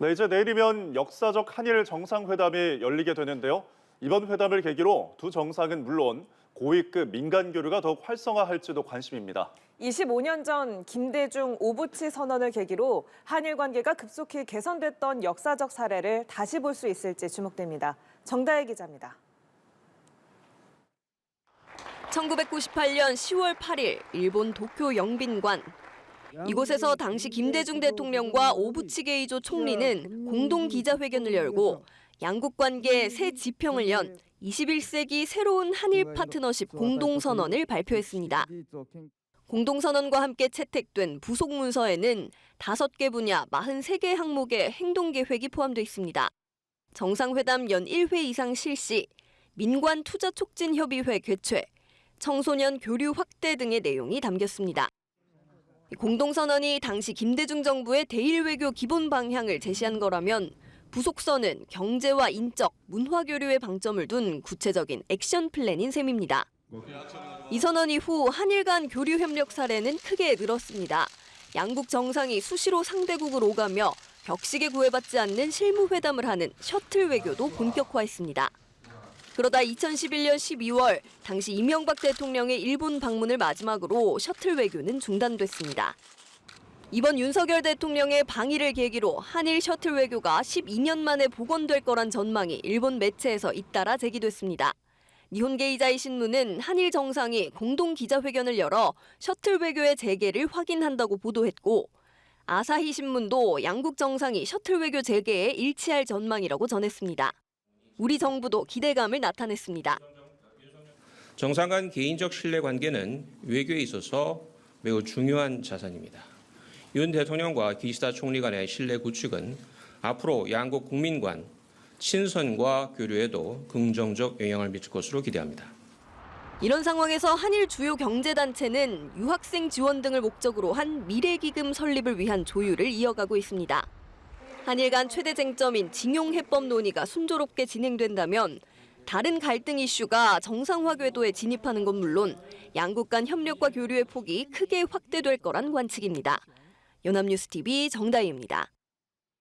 네, 이제 내일이면 역사적 한일 정상회담이 열리게 되는데요. 이번 회담을 계기로 두 정상은 물론 고위급 민간 교류가 더욱 활성화할지도 관심입니다. 25년 전 김대중 오부치 선언을 계기로 한일 관계가 급속히 개선됐던 역사적 사례를 다시 볼 수 있을지 주목됩니다. 정다혜 기자입니다. 1998년 10월 8일 일본 도쿄 영빈관. 이곳에서 당시 김대중 대통령과 오부치 게이조 총리는 공동 기자회견을 열고 양국 관계의 새 지평을 연 21세기 새로운 한일 파트너십 공동선언을 발표했습니다. 공동선언과 함께 채택된 부속 문서에는 5개 분야 43개 항목의 행동계획이 포함되어 있습니다. 정상회담 연 1회 이상 실시, 민관 투자 촉진 협의회 개최, 청소년 교류 확대 등의 내용이 담겼습니다. 공동선언이 당시 김대중 정부의 대일 외교 기본 방향을 제시한 거라면 부속선은 경제와 인적, 문화 교류에 방점을 둔 구체적인 액션 플랜인 셈입니다. 이 선언 이후 한일 간 교류 협력 사례는 크게 늘었습니다. 양국 정상이 수시로 상대국을 오가며 격식에 구애받지 않는 실무 회담을 하는 셔틀 외교도 본격화했습니다. 그러다 2011년 12월 당시 이명박 대통령의 일본 방문을 마지막으로 셔틀 외교는 중단됐습니다. 이번 윤석열 대통령의 방일을 계기로 한일 셔틀 외교가 12년 만에 복원될 거란 전망이 일본 매체에서 잇따라 제기됐습니다. 니혼게이자이 신문은 한일 정상이 공동 기자회견을 열어 셔틀 외교의 재개를 확인한다고 보도했고, 아사히 신문도 양국 정상이 셔틀 외교 재개에 일치할 전망이라고 전했습니다. 우리 정부도 기대감을 나타냈습니다. 정상 간 개인적 신뢰 관계는 외교에 있어서 매우 중요한 자산입니다. 윤 대통령과 기시다 총리 간의 신뢰 구축은 앞으로 양국 국민 간 친선과 교류에도 긍정적 영향을 미칠 것으로 기대합니다. 이런 상황에서 한일 주요 경제단체는 유학생 지원 등을 목적으로 한 미래기금 설립을 위한 조율을 이어가고 있습니다. 한일 간 최대 쟁점인 징용해법 논의가 순조롭게 진행된다면 다른 갈등 이슈가 정상화 궤도에 진입하는 건 물론 양국 간 협력과 교류의 폭이 크게 확대될 거란 관측입니다. 연합뉴스TV 정다희입니다.